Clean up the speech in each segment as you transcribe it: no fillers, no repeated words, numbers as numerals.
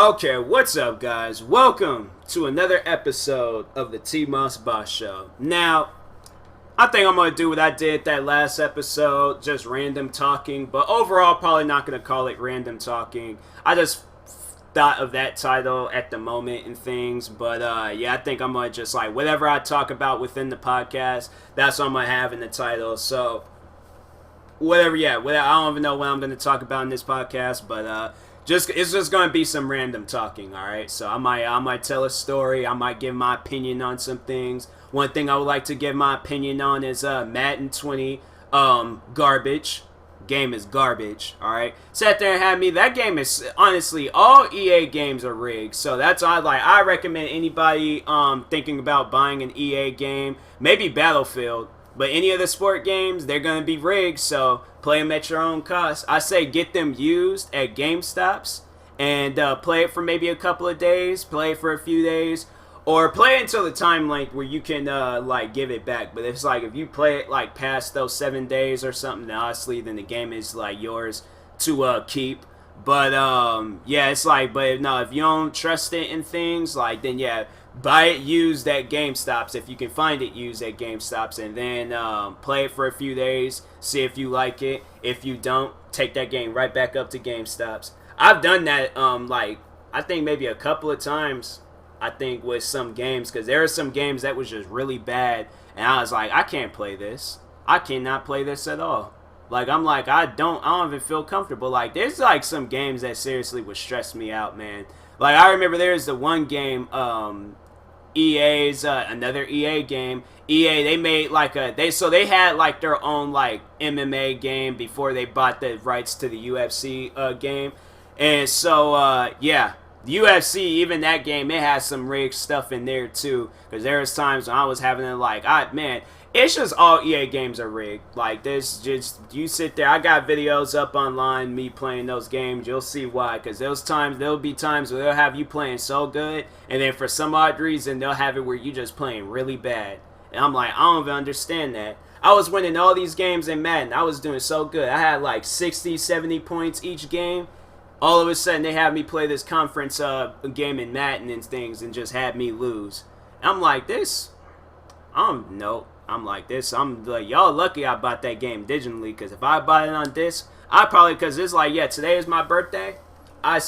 Okay, what's up, guys? Welcome to another episode of the TMossBoss Show. Now, I think I'm going to do what I did that last episode, just random talking, but overall, probably not going to call it random talking. I just thought of that title at the moment and things, but yeah, I think I'm going to just like whatever I talk about within the podcast, that's what I'm going to have in the title. So, whatever, I don't even know what I'm going to talk about in this podcast, but it's just gonna be some random talking, all right. So I might tell a story. I might give my opinion on some things. One thing I would like to give my opinion on is Madden 20, garbage. Game is garbage, all right. Sat there and had me. That game is honestly all EA games are rigged. So that's all I recommend anybody thinking about buying an EA game, maybe Battlefield. But any of the sport games, they're going to be rigged, so play them at your own cost. I say get them used at GameStops and play it for maybe a couple of days, play it for a few days, or play it until the time length where you can like give it back. But it's like if you play it like past those 7 days or something, honestly, then the game is like yours to keep. But yeah, it's like, but no, if you don't trust it and things, like then yeah, buy it used at GameStops if you can find it used at GameStops, and then play it for a few days, see if you like it. If you don't, take that game right back up to GameStops. I've done that like I think maybe a couple of times. I think with some games, because there are some games that was just really bad, and I was like, I can't play this. I cannot play this at all. Like I'm like I don't even feel comfortable. Like there's like some games that seriously would stress me out, man. Like I remember there's the one game, EA's another EA game. EA, they made like they had like their own like MMA game before they bought the rights to the UFC game, and so yeah, the UFC, even that game, it has some rigged stuff in there too. Because there was times when I was having it like, man, it's just all EA games are rigged. Like there's just, you sit there, I got videos up online me playing those games. You'll see why. Because there'll be times where they'll have you playing so good, and then for some odd reason they'll have it where you just playing really bad. And I'm like, I don't even understand that. I was winning all these games in Madden. I was doing so good. I had like 60, 70 points each game. All of a sudden they have me play this conference game in Madden and things, and just had me lose. And I'm like, this, nope. I'm like this. I'm like, y'all lucky I bought that game digitally, because if I bought it on disc, I probably, because it's like, yeah, today is my birthday. I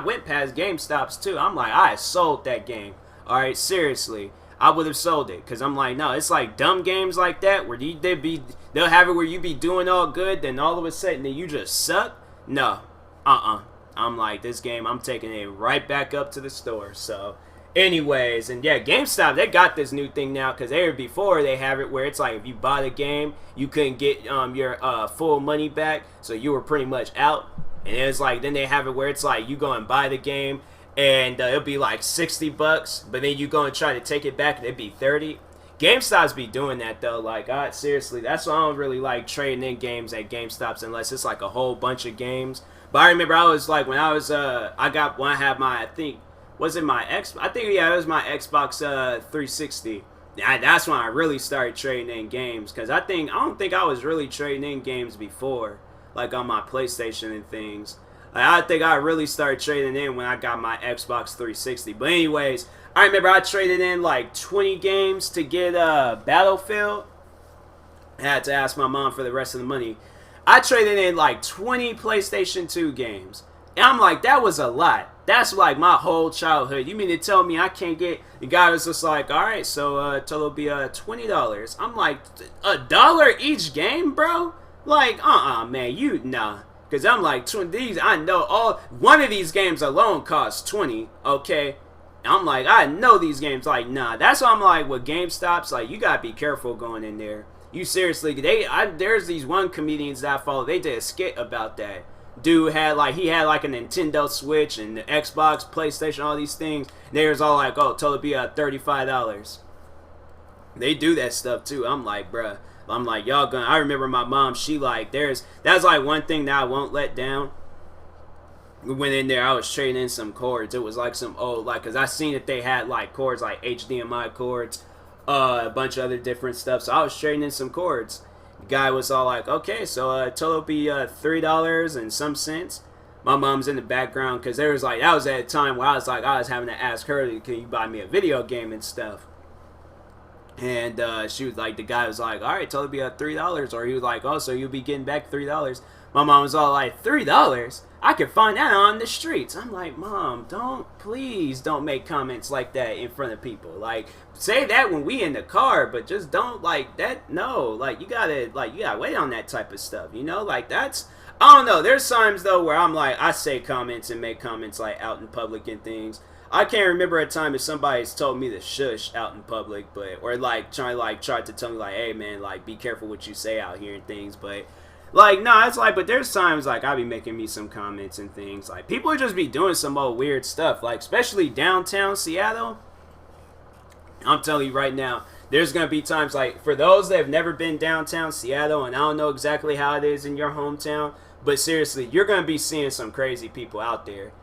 went past GameStops too. I'm like, I sold that game. All right, seriously, I would have sold it, because I'm like, no, it's like dumb games like that where they'll have it where you be doing all good, then all of a sudden then you just suck. No, I'm like, this game, I'm taking it right back up to the store. So anyways, and yeah, GameStop, they got this new thing now, because before they have it where it's like if you bought a game, you couldn't get your full money back, so you were pretty much out. And it's like, then they have it where it's like you go and buy the game, and it'll be like $60, but then you go and try to take it back, and it'd be $30. GameStops be doing that though. Like, seriously, that's why I don't really like trading in games at GameStops unless it's like a whole bunch of games. But I remember I was like, when I had my, I think, was it my I think, yeah, it was my Xbox 360. That's when I really started trading in games, because I don't think I was really trading in games before, like on my PlayStation and things. Like, I think I really started trading in when I got my Xbox 360. But anyways, I remember I traded in like 20 games to get Battlefield. I had to ask my mom for the rest of the money. I traded in like 20 PlayStation 2 games. And I'm like, that was a lot. That's like my whole childhood. You mean to tell me I can't get... The guy was just like, all right, so total will be $20. I'm like, $1 each game, bro? Like, man, nah. Because I'm like, these, I know one of these games alone costs 20, okay? I'm like, I know these games, like, nah. That's why I'm like, with GameStops, like, you gotta be careful going in there. You seriously, there's these one comedians that I follow, they did a skit about that. Dude had like a Nintendo Switch and the Xbox, PlayStation, all these things. They was all like, oh, totally be $35. They do that stuff too. I'm like, bruh. I'm like, y'all gonna. I remember my mom. She like, that's like one thing that I won't let down. We went in there. I was trading in some cords. It was like some old, like, cause I seen that they had like cords, like HDMI cords, a bunch of other different stuff. So I was trading in some cords. The guy was all like, okay, so total be $3 and some cents. My mom's in the background because there was like, that was at a time where I was having to ask her, can you buy me a video game and stuff? And she was like, the guy was like, all right, tell it be at $3. Or he was like, oh, so you'll be getting back $3. My mom was all like, $3? I could find that on the streets. I'm like, Mom, please don't make comments like that in front of people. Like, say that when we in the car, but just don't like that. No, like you gotta wait on that type of stuff. You know, like that's, I don't know. There's times though where I'm like, I say comments and make comments like out in public and things. I can't remember a time if somebody's told me to shush out in public, but or like tried to tell me like, hey man, like be careful what you say out here and things, but. Like, nah, it's like, but there's times, like, I be making me some comments and things. Like, people would just be doing some old weird stuff. Like, especially downtown Seattle. I'm telling you right now, there's going to be times, like, for those that have never been downtown Seattle, and I don't know exactly how it is in your hometown, but seriously, you're going to be seeing some crazy people out there.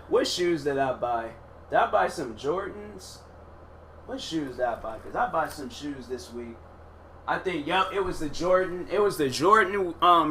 What shoes did I buy? Did I buy some Jordans? What shoes did I buy? Because I bought some shoes this week. I think, yep, it was the Jordan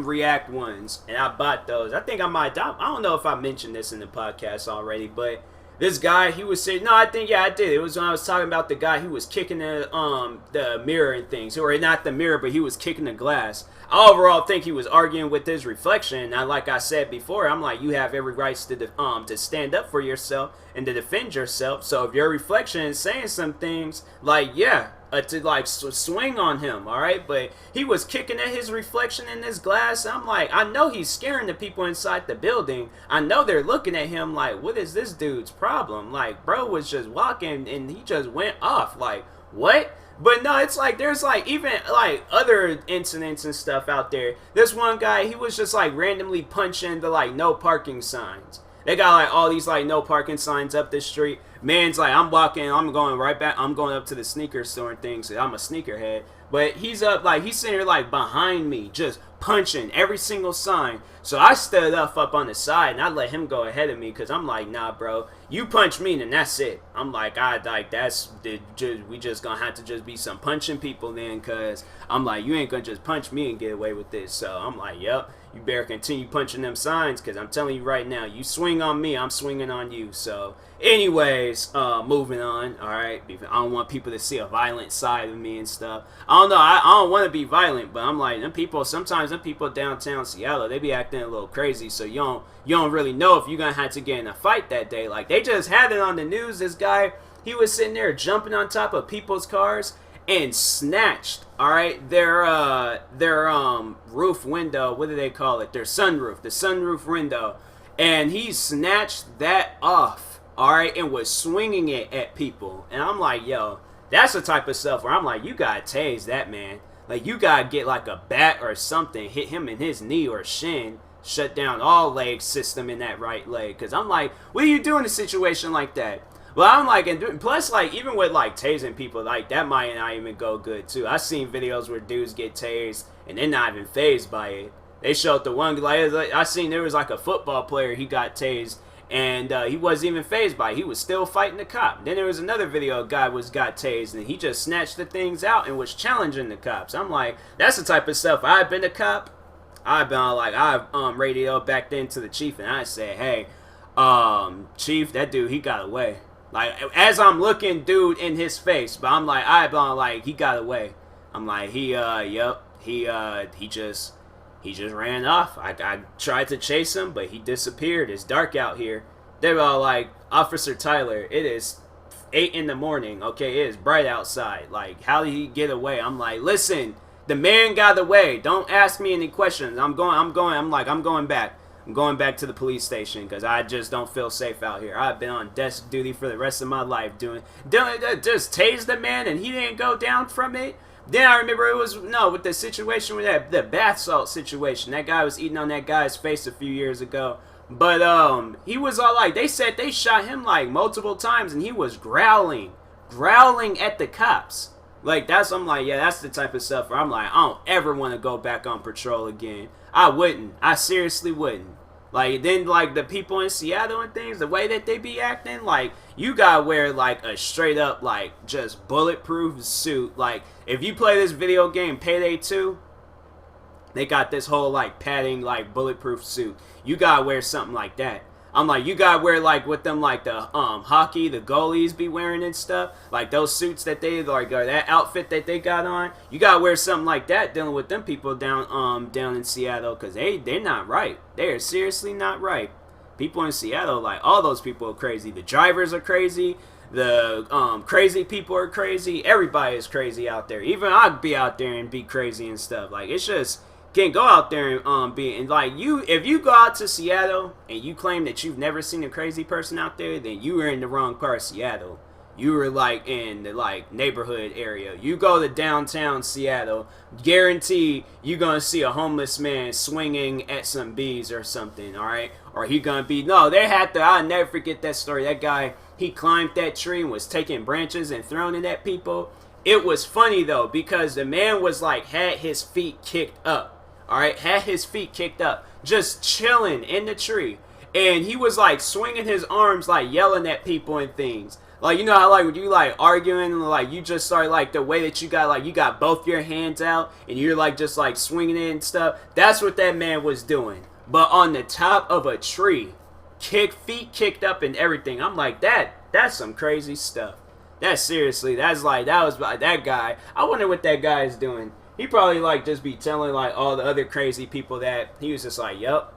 React ones, and I bought those. I think I don't know if I mentioned this in the podcast already, but this guy, he was saying, no, I think, yeah, I did. It was when I was talking about the guy who was kicking the mirror and things, or not the mirror, but he was kicking the glass. I overall think he was arguing with his reflection, and like I said before, I'm like, you have every right to stand up for yourself and to defend yourself, so if your reflection is saying some things, like, yeah, to like swing on him, all right, but he was kicking at his reflection in this glass. I'm like, I know he's scaring the people inside the building. I know they're looking at him like, what is this dude's problem? Like, bro was just walking and he just went off. Like, what? But no, it's like there's like even like other incidents and stuff out there. This one guy, he was just like randomly punching the like no parking signs. They got like all these like no parking signs up the street. Man's like, I'm going right back. I'm going up to the sneaker store and things. I'm a sneakerhead. But he's up like, he's sitting here like behind me, just punching every single sign. So I stood up on the side and I let him go ahead of me because I'm like, nah, bro, you punch me and that's it. I'm like, we just gonna have to just be some punching people then, because I'm like, you ain't gonna just punch me and get away with this. So I'm like, yep. You better continue punching them signs, because I'm telling you right now, you swing on me, I'm swinging on you. So anyways, moving on, all right? I don't want people to see a violent side of me and stuff. I don't know, I don't want to be violent, but I'm like, sometimes them people downtown Seattle, they be acting a little crazy, so you don't really know if you're going to have to get in a fight that day. Like, they just had it on the news, this guy, he was sitting there jumping on top of people's cars, and snatched, all right, their roof window. What do they call it? Their sunroof, the sunroof window, and he snatched that off, all right, and was swinging it at people. And I'm like, yo, that's the type of stuff where I'm like, you gotta tase that man. Like, you gotta get like a bat or something, hit him in his knee or shin, shut down all leg system in that right leg. Because I'm like, what do you do in a situation like that? Well, I'm like, and plus, like, even with, like, tasing people, like, that might not even go good, too. I've seen videos where dudes get tased, and they're not even fazed by it. They showed the one, like, I seen there was, like, a football player, he got tased, and he wasn't even fazed by it. He was still fighting the cop. Then there was another video, a guy got tased, and he just snatched the things out and was challenging the cops. I'm like, that's the type of stuff. I've been a cop. I've been, like, I've radioed back then to the chief, and I said, hey, chief, that dude, he got away. Like, as I'm looking dude in his face, but I'm like, he got away. I'm like, he just ran off. I tried to chase him, but he disappeared. It's dark out here. They were all like, Officer Tyler, it is 8 in the morning. Okay, it is bright outside. Like, how did he get away? I'm like, listen, the man got away. Don't ask me any questions. I'm going back. I'm going back to the police station because I just don't feel safe out here. I've been on desk duty for the rest of my life doing just tased the man and he didn't go down from it. Then I remember with the situation with the bath salt situation. That guy was eating on that guy's face a few years ago. But he was all like, they said they shot him like multiple times and he was growling at the cops. Like, I'm like, yeah, that's the type of stuff where I'm like, I don't ever want to go back on patrol again. I wouldn't. I seriously wouldn't. Like, then, like, the people in Seattle and things, the way that they be acting, like, you gotta wear, like, a straight up, like, just bulletproof suit. Like, if you play this video game, Payday 2, They got this whole like padding, like bulletproof suit. You gotta wear something like that. I'm like, you gotta wear like with them like the hockey, the goalies be wearing and stuff. Like those suits that they like, or that outfit that they got on. You gotta wear something like that dealing with them people down in Seattle, cause they're not right. They are seriously not right. People in Seattle, like all those people are crazy. The drivers are crazy. The crazy people are crazy. Everybody is crazy out there. Even I'd be out there and be crazy and stuff. Like it's just can't go out there and be and like you. If you go out to Seattle and you claim that you've never seen a crazy person out there, then you were in the wrong part of Seattle. You were like in the like neighborhood area. You go to downtown Seattle, guarantee you're gonna see a homeless man swinging at some bees or something. All right, or he gonna be they had to. I'll never forget that story. That guy, he climbed that tree and was taking branches and throwing it at people. It was funny though because the man was like had his feet kicked up. All right, had his feet kicked up, just chilling in the tree, and he was like swinging his arms, like yelling at people and things. Like, you know how like when you like arguing and like you just start like the way that you got both your hands out and you're like just like swinging it and stuff. That's what that man was doing, but on the top of a tree, feet kicked up and everything. I'm like that's some crazy stuff. That's seriously, that was like that guy. I wonder what that guy is doing. He probably like just be telling like all the other crazy people that he was just like, yup.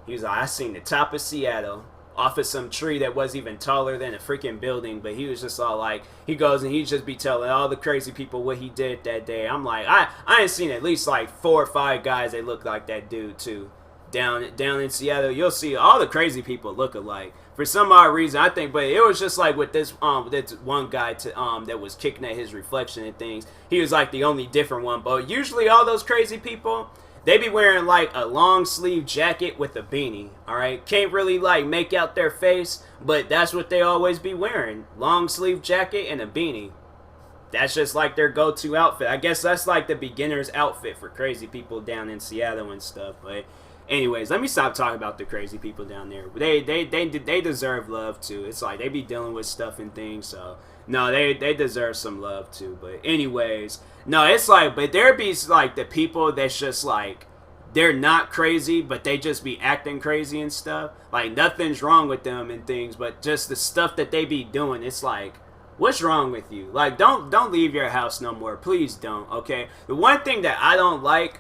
He was like, I seen the top of Seattle off of some tree that wasn't even taller than a freaking building. But he was just all like, he goes and he just be telling all the crazy people what he did that day. I'm like, I ain't seen at least like 4 or 5 guys that look like that dude too. Down in Seattle, you'll see all the crazy people look alike. For some odd reason, I think, but it was just like with this one guy that was kicking at his reflection and things. He was like the only different one. But usually all those crazy people, they be wearing like a long sleeve jacket with a beanie. All right, can't really like make out their face, but that's what they always be wearing: long sleeve jacket and a beanie. That's just like their go-to outfit. I guess that's like the beginner's outfit for crazy people down in Seattle and stuff. But anyways, let me stop talking about the crazy people down there. They deserve love too. It's like they be dealing with stuff and things, so no, they deserve some love too. But anyways, no, it's like, but there be like the people that's just like they're not crazy, but they just be acting crazy and stuff. Like nothing's wrong with them and things, but just the stuff that they be doing, it's like, what's wrong with you? Like don't leave your house no more. Please don't. Okay. The one thing that I don't like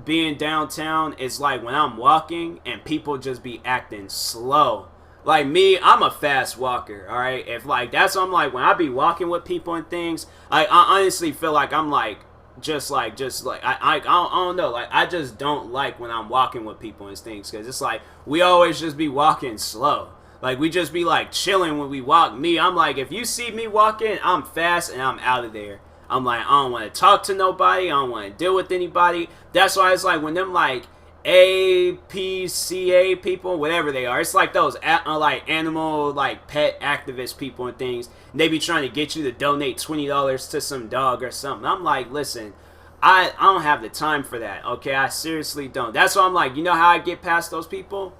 being downtown is like when I'm walking and people just be acting slow. Like me, I'm a fast walker, all right? If like that's what I'm like when I be walking with people and things, I honestly feel like I'm like just like I don't know, like I just don't like when I'm walking with people and things, because it's like we always just be walking slow. Like we just be like chilling when we walk. Me, I'm like, if you see me walking, I'm fast and I'm out of there. I'm like, I don't want to talk to nobody. I don't want to deal with anybody. That's why it's like when them like APCA people, whatever they are, it's like those like animal like pet activist people and things. And they be trying to get you to donate $20 to some dog or something. I'm like, listen, I don't have the time for that. Okay, I seriously don't. That's why I'm like, you know how I get past those people?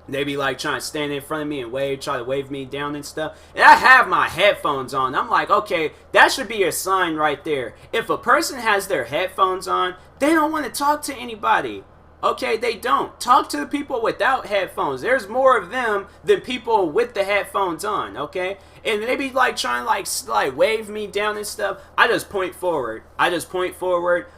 They be like trying to stand in front of me and try to wave me down and stuff. And I have my headphones on. I'm like, okay, that should be your sign right there. If a person has their headphones on, they don't want to talk to anybody. Okay, they don't. Talk to the people without headphones. There's more of them than people with the headphones on, okay? And they be like trying to like wave me down and stuff. I just point forward.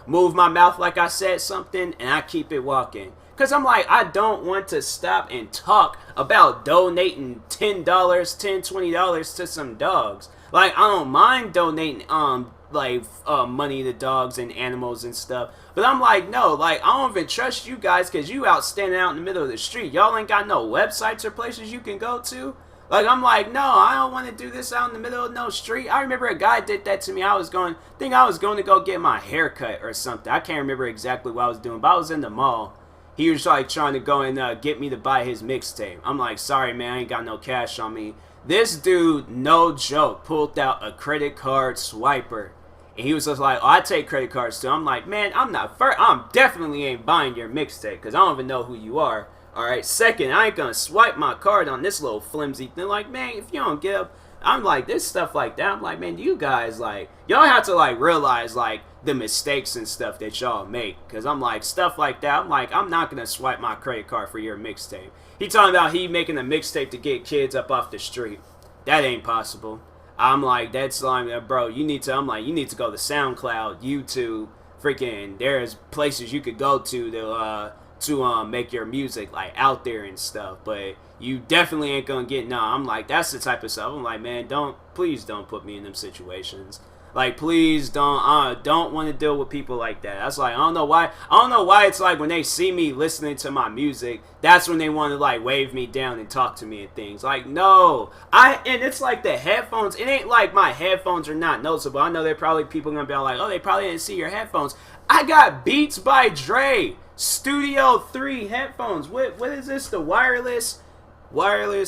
Move my mouth like I said something, and I keep it walking. Because I'm like, I don't want to stop and talk about donating $10, $20 to some dogs. Like, I don't mind donating money to dogs and animals and stuff. But I'm like, no, like, I don't even trust you guys because you out standing out in the middle of the street. Y'all ain't got no websites or places you can go to. Like, I'm like, no, I don't want to do this out in the middle of no street. I remember a guy did that to me. I was going to go get my hair cut or something. I can't remember exactly what I was doing, but I was in the mall. He was like trying to go and get me to buy his mixtape. I'm like, sorry, man, I ain't got no cash on me. This dude, no joke, pulled out a credit card swiper. And he was just like, oh, I take credit cards too. I'm like, man, I'm definitely ain't buying your mixtape because I don't even know who you are. All right, second, I ain't going to swipe my card on this little flimsy thing. Like, man, if you don't get up, I'm like, this stuff like that. I'm like, man, you guys, like, y'all have to, like, realize, like, the mistakes and stuff that y'all make. Because I'm like, stuff like that. I'm like, I'm not going to swipe my credit card for your mixtape. He talking about he making a mixtape to get kids up off the street. That ain't possible. I'm like, that's like, bro, you need to go to SoundCloud, YouTube, freaking, there's places you could go to make your music, like, out there and stuff. But you definitely ain't gonna get, I'm like, that's the type of stuff. I'm like, man, please don't put me in them situations. Like, please don't want to deal with people like that. That's like, I don't know why it's like when they see me listening to my music, that's when they want to, like, wave me down and talk to me and things. Like, no. And it's like the headphones. It ain't like my headphones are not noticeable. I know there probably people gonna be like, oh, they probably didn't see your headphones. I got Beats by Dre Studio 3 headphones. What is this? The wireless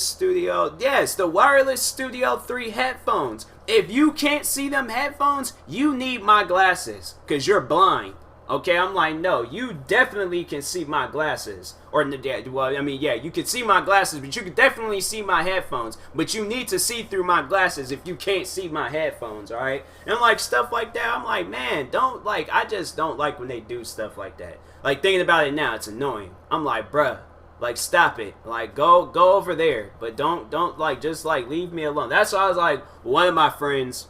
studio. Yes, the wireless Studio 3 headphones. If you can't see them headphones, you need my glasses, because you're blind. Okay, I'm like, no, you definitely can see my glasses. Well, I mean, yeah, you can see my glasses, but you can definitely see my headphones. But you need to see through my glasses if you can't see my headphones, alright? And, like, stuff like that, I'm like, man, I just don't like when they do stuff like that. Like, thinking about it now, it's annoying. I'm like, bruh, like, stop it. Like, go over there. But don't, like, just, like, leave me alone. That's why I was like, one of my friends,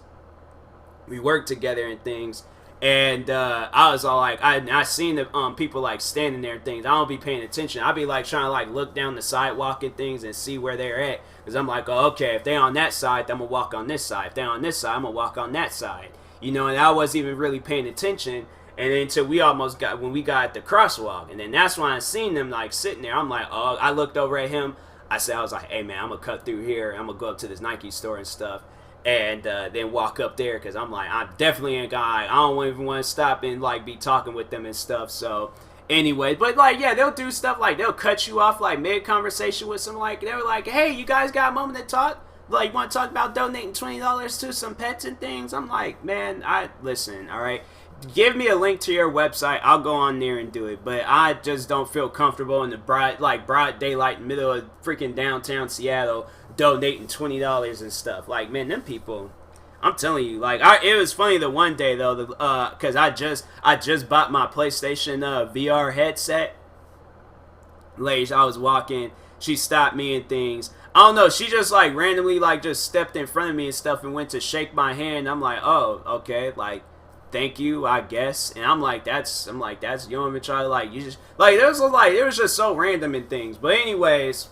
we worked together and things. And I was all like, I seen the people, like, standing there and things. I don't be paying attention. I be, like, trying to, like, look down the sidewalk and things and see where they're at. Because I'm like, oh, okay, if they on that side, I'm going to walk on this side. If they on this side, I'm going to walk on that side. You know, and I wasn't even really paying attention. And then until when we got at the crosswalk. And then that's when I seen them, like, sitting there. I'm like, oh, I looked over at him. I was like, hey, man, I'm going to cut through here. I'm going to go up to this Nike store and stuff. And then walk up there, because I'm like, I definitely ain't I don't even want to stop and, like, be talking with them and stuff. So anyway, but, like, yeah, they'll do stuff like they'll cut you off, like, mid-conversation with some, like, they were like, hey, you guys got a moment to talk? Like, you want to talk about donating $20 to some pets and things? I'm like, man, listen, all right? Give me a link to your website. I'll go on there and do it. But I just don't feel comfortable in the broad daylight, middle of freaking downtown Seattle, donating $20 and stuff. Like, man, them people, I'm telling you, like, it was funny the one day though, because I just bought my PlayStation VR headset. Lady, I was walking, she stopped me and things. I don't know, she just, like, randomly, like, just stepped in front of me and stuff and went to shake my hand. I'm like, oh, okay, like, thank you, I guess. And I'm like, that's, you don't even try to, like, you just, like, it was just so random and things. But anyways,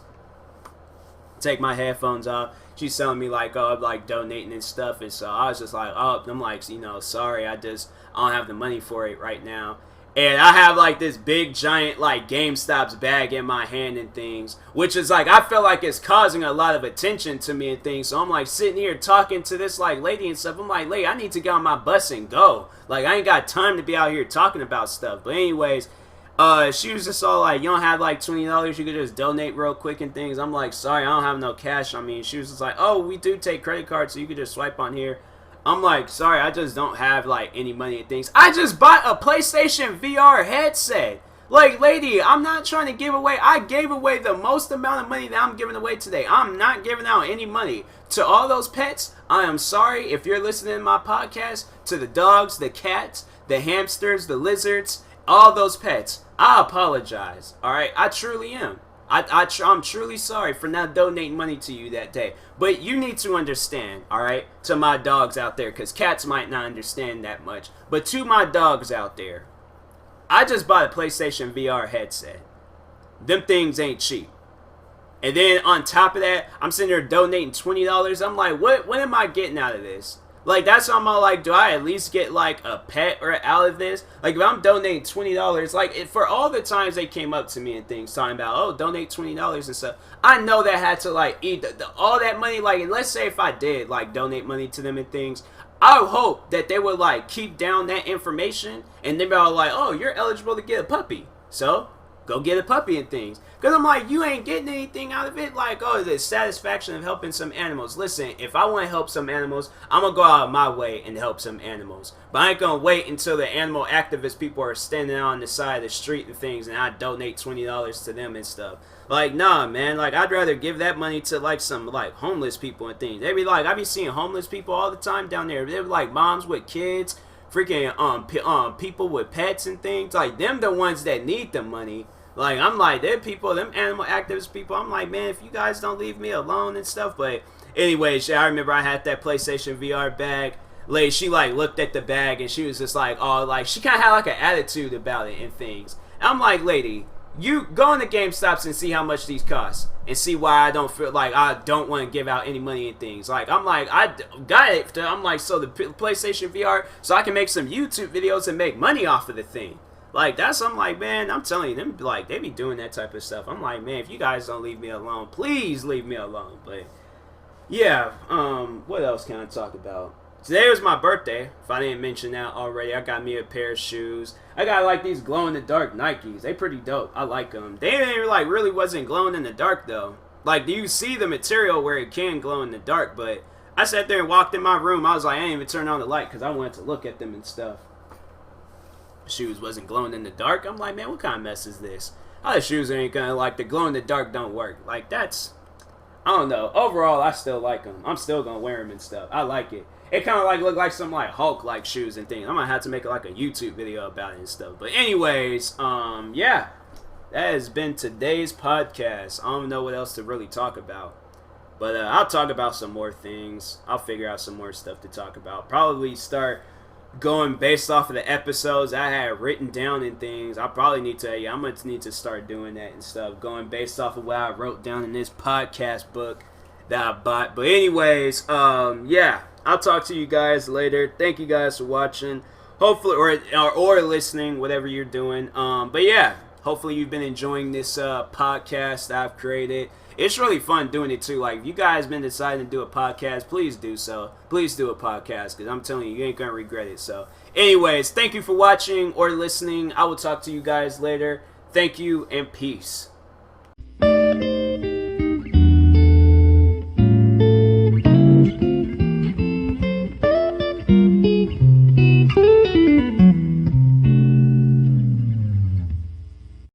take my headphones off. She's telling me, like, oh, I'm, like, donating and stuff. And so I was just like, oh, I'm like, you know, sorry, I don't have the money for it right now. And I have, like, this big, giant, like, GameStop's bag in my hand and things. Which is, like, I feel like it's causing a lot of attention to me and things. So I'm, like, sitting here talking to this, like, lady and stuff. I'm like, lady, I need to get on my bus and go. Like, I ain't got time to be out here talking about stuff. But anyways, she was just all like, you don't have, like, $20 you could just donate real quick and things. I'm like, sorry, I don't have no cash on me. And she was just like, oh, we do take credit cards, so you could just swipe on here. I'm like, sorry, I just don't have, like, any money and things. I just bought a PlayStation VR headset. Like, lady, I'm not trying to give away. I gave away the most amount of money that I'm giving away today. I'm not giving out any money to all those pets. I am sorry if you're listening to my podcast, to the dogs, the cats, the hamsters, the lizards, all those pets. I apologize, all right? I truly am. I'm truly sorry for not donating money to you that day. But you need to understand, alright, to my dogs out there, because cats might not understand that much. But to my dogs out there, I just bought a PlayStation VR headset. Them things ain't cheap. And then on top of that, I'm sitting there donating $20. I'm like, what am I getting out of this? Like, that's why I'm all like, do I at least get, like, a pet or out of this? Like, if I'm donating $20, like, for all the times they came up to me and things talking about, oh, donate $20 and stuff, I know that I had to, like, eat all that money. Like, and let's say if I did, like, donate money to them and things, I would hope that they would, like, keep down that information and they'd be all like, oh, you're eligible to get a puppy. So, go get a puppy and things. Because I'm like, you ain't getting anything out of it. Like, oh, the satisfaction of helping some animals. Listen, if I want to help some animals, I'm going to go out of my way and help some animals. But I ain't going to wait until the animal activist people are standing on the side of the street and things, and I donate $20 to them and stuff. Like, nah, man. Like, I'd rather give that money to, like, some, like, homeless people and things. They be like, I be seeing homeless people all the time down there. They're like moms with kids, freaking people with pets and things. Like, them the ones that need the money. Like, I'm like, they're people, them animal activist people. I'm like, man, if you guys don't leave me alone and stuff. But anyways, I remember I had that PlayStation VR bag. Like, she, like, looked at the bag and she was just like, oh, like, she kind of had, like, an attitude about it and things. And I'm like, lady, you go into GameStops and see how much these cost. And see why I don't feel like I don't want to give out any money and things. Like, I'm like, I got it. I'm like, so the PlayStation VR, so I can make some YouTube videos and make money off of the thing. Like, that's, I'm like, man, I'm telling you, them, like, they be doing that type of stuff. I'm like, man, if you guys don't leave me alone, please leave me alone. But, yeah, what else can I talk about? Today was my birthday, if I didn't mention that already. I got me a pair of shoes. I got, like, these glow-in-the-dark Nikes. They pretty dope. I like them. They didn't, like, really wasn't glowing in the dark, though. Like, you see the material where it can glow in the dark, but I sat there and walked in my room. I was like, I didn't even turn on the light because I wanted to look at them and stuff. Shoes wasn't glowing in the dark. I'm like, man, what kind of mess is this? How the shoes ain't gonna, like, the glow in the dark don't work. Like, that's, I don't know. Overall, I still like them. I'm still gonna wear them and stuff. I like it. It kind of like look like some like Hulk like shoes and things. I'm gonna have to make like a YouTube video about it and stuff. But anyways, yeah, that has been today's podcast. I don't know what else to really talk about, but I'll talk about some more things. I'll figure out some more stuff to talk about. Probably start going based off of the episodes I had written down and things. I probably need to, I'm gonna need to start doing that and stuff. Going based off of what I wrote down in this podcast book that I bought. But anyways, yeah, I'll talk to you guys later. Thank you guys for watching. Hopefully, or listening, whatever you're doing. But yeah, hopefully you've been enjoying this podcast that I've created. It's really fun doing it too. Like, if you guys been deciding to do a podcast, please do so. Please do a podcast, because I'm telling you, you ain't gonna regret it. So anyways, thank you for watching or listening. I will talk to you guys later. Thank you and peace.